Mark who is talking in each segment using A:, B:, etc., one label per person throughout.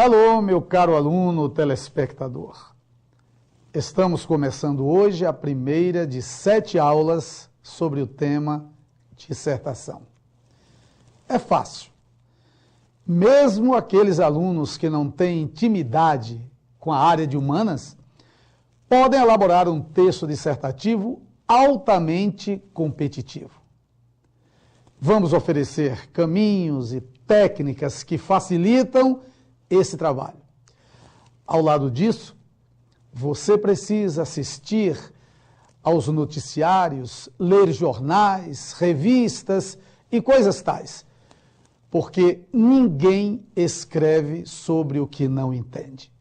A: Alô, meu caro aluno telespectador. Estamos começando hoje a primeira de 7 aulas sobre o tema dissertação. É fácil. Mesmo aqueles alunos que não têm intimidade com a área de humanas, podem elaborar um texto dissertativo altamente competitivo. Vamos oferecer caminhos e técnicas que facilitam esse trabalho. Ao lado disso, você precisa assistir aos noticiários, ler jornais, revistas e coisas tais, porque ninguém escreve sobre o que não entende.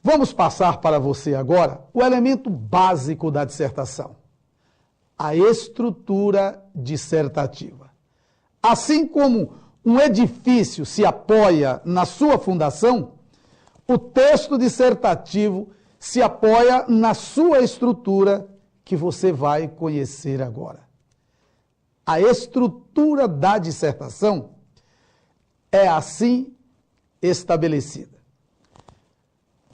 A: Vamos passar para você agora o elemento básico da dissertação, a estrutura dissertativa. Assim como um edifício se apoia na sua fundação, o texto dissertativo se apoia na sua estrutura que você vai conhecer agora. A estrutura da dissertação é assim estabelecida.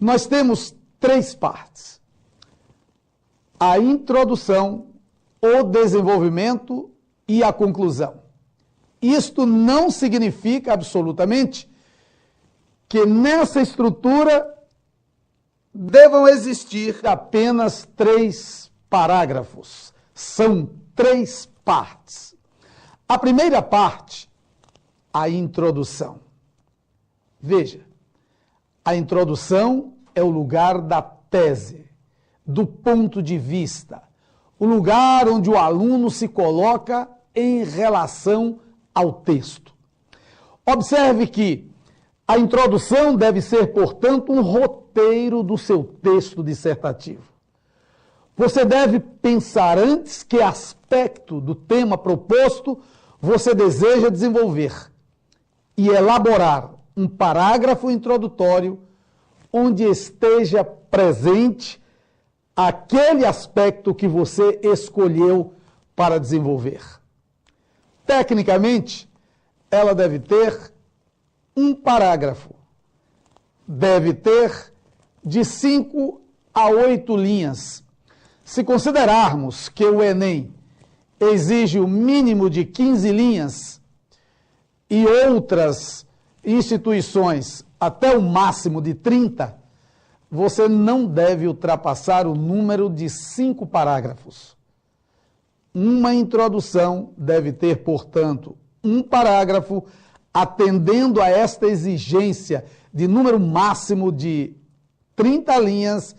A: Nós temos 3 partes: a introdução, o desenvolvimento e a conclusão. Isto não significa absolutamente que nessa estrutura devam existir apenas 3 parágrafos. São 3 partes. A primeira parte, a introdução. Veja, a introdução é o lugar da tese, do ponto de vista, o lugar onde o aluno se coloca em relação ao texto. Observe que a introdução deve ser, portanto, um roteiro do seu texto dissertativo. Você deve pensar antes que aspecto do tema proposto você deseja desenvolver e elaborar um parágrafo introdutório onde esteja presente aquele aspecto que você escolheu para desenvolver. Tecnicamente, ela deve ter um parágrafo. Deve ter de 5 a 8 linhas. Se considerarmos que o Enem exige o mínimo de 15 linhas e outras instituições até o máximo de 30, você não deve ultrapassar o número de 5 parágrafos. Uma introdução deve ter, portanto, um parágrafo, atendendo a esta exigência de número máximo de 30 linhas.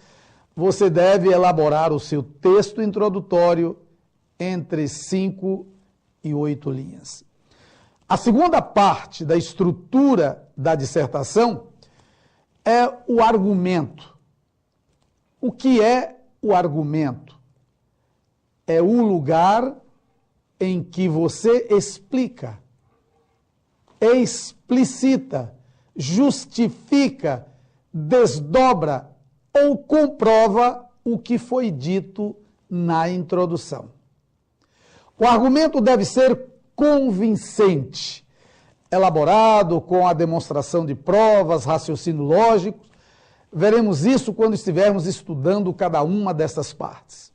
A: Você deve elaborar o seu texto introdutório entre 5 e 8 linhas. A segunda parte da estrutura da dissertação é o argumento. O que é o argumento? É o lugar em que você explica, explicita, justifica, desdobra ou comprova o que foi dito na introdução. O argumento deve ser convincente, elaborado com a demonstração de provas, raciocínio lógico. Veremos isso quando estivermos estudando cada uma dessas partes.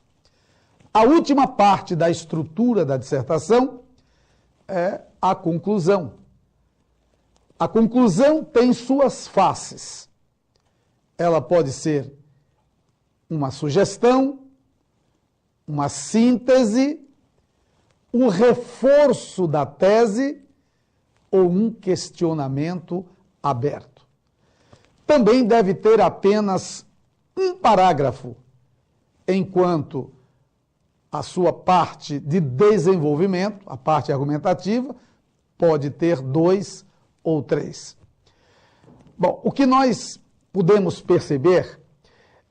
A: A última parte da estrutura da dissertação é a conclusão. A conclusão tem suas faces. Ela pode ser uma sugestão, uma síntese, um reforço da tese ou um questionamento aberto. Também deve ter apenas um parágrafo, enquanto a sua parte de desenvolvimento, a parte argumentativa, pode ter 2 ou 3. Bom, o que nós podemos perceber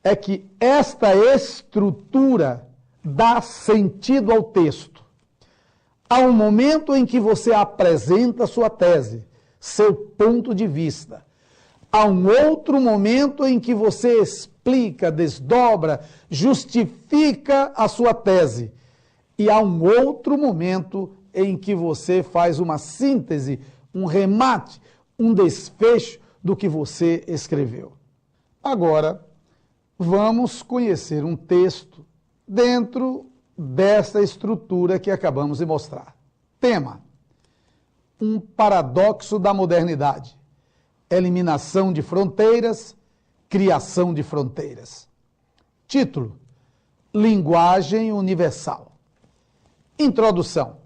A: é que esta estrutura dá sentido ao texto. Há um momento em que você apresenta sua tese, seu ponto de vista. Há um outro momento em que você explica, desdobra, justifica a sua tese. E há um outro momento em que você faz uma síntese, um remate, um desfecho do que você escreveu. Agora, vamos conhecer um texto dentro desta estrutura que acabamos de mostrar. Tema: um paradoxo da modernidade. Eliminação de fronteiras, criação de fronteiras. Título: Linguagem universal. Introdução: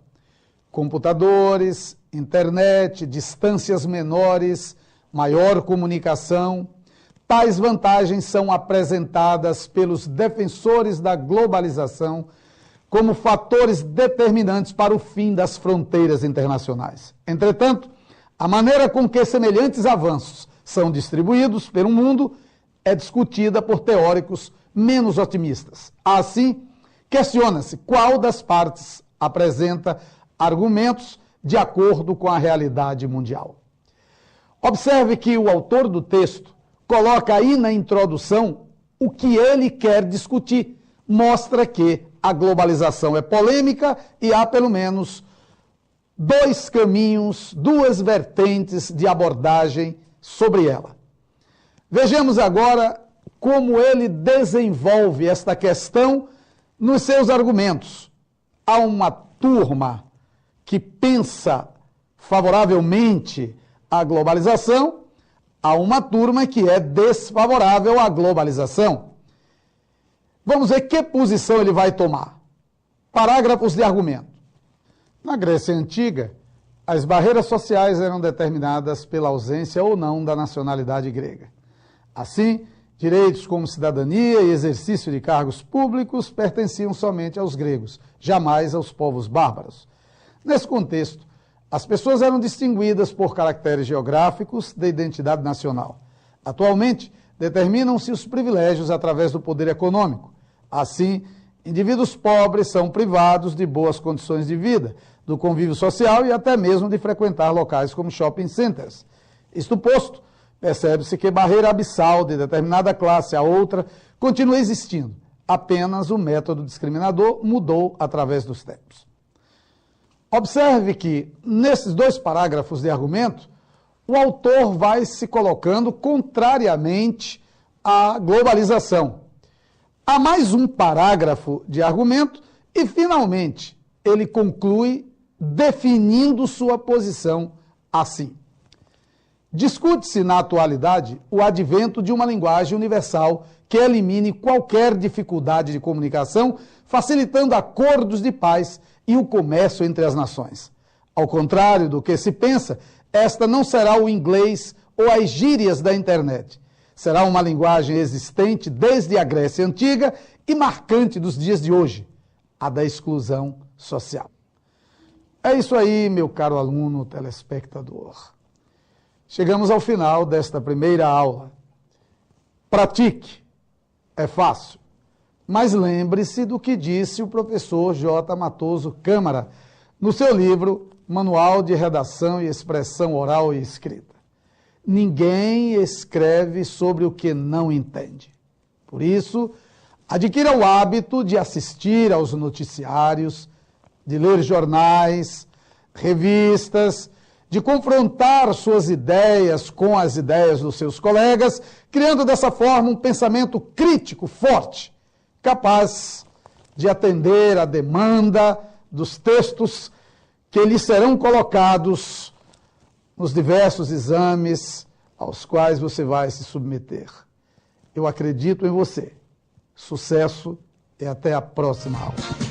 A: computadores, internet, distâncias menores, maior comunicação. Tais vantagens são apresentadas pelos defensores da globalização como fatores determinantes para o fim das fronteiras internacionais. Entretanto, a maneira com que semelhantes avanços são distribuídos pelo mundo é discutida por teóricos menos otimistas. Assim, questiona-se qual das partes apresenta argumentos de acordo com a realidade mundial. Observe que o autor do texto coloca aí na introdução o que ele quer discutir. Mostra que a globalização é polêmica e há pelo menos dois caminhos, duas vertentes de abordagem sobre ela. Vejamos agora como ele desenvolve esta questão nos seus argumentos. Há uma turma que pensa favoravelmente à globalização, há uma turma que é desfavorável à globalização. Vamos ver que posição ele vai tomar. Parágrafos de argumento. Na Grécia Antiga, as barreiras sociais eram determinadas pela ausência ou não da nacionalidade grega. Assim, direitos como cidadania e exercício de cargos públicos pertenciam somente aos gregos, jamais aos povos bárbaros. Nesse contexto, as pessoas eram distinguidas por caracteres geográficos de identidade nacional. Atualmente, determinam-se os privilégios através do poder econômico. Assim, indivíduos pobres são privados de boas condições de vida, do convívio social e até mesmo de frequentar locais como shopping centers. Isto posto, percebe-se que barreira abissal de determinada classe a outra continua existindo. Apenas o método discriminador mudou através dos tempos. Observe que, nesses dois parágrafos de argumento, o autor vai se colocando contrariamente à globalização. Há mais um parágrafo de argumento e, finalmente, ele conclui definindo sua posição assim. Discute-se na atualidade o advento de uma linguagem universal que elimine qualquer dificuldade de comunicação, facilitando acordos de paz e o comércio entre as nações. Ao contrário do que se pensa, esta não será o inglês ou as gírias da internet. Será uma linguagem existente desde a Grécia Antiga e marcante dos dias de hoje, a da exclusão social. É isso aí, meu caro aluno telespectador. Chegamos ao final desta primeira aula. Pratique. É fácil. Mas lembre-se do que disse o professor J. Matoso Câmara no seu livro Manual de Redação e Expressão Oral e Escrita. Ninguém escreve sobre o que não entende. Por isso, adquira o hábito de assistir aos noticiários, de ler jornais, revistas, de confrontar suas ideias com as ideias dos seus colegas, criando dessa forma um pensamento crítico forte, capaz de atender à demanda dos textos que lhe serão colocados nos diversos exames aos quais você vai se submeter. Eu acredito em você. Sucesso e até a próxima aula.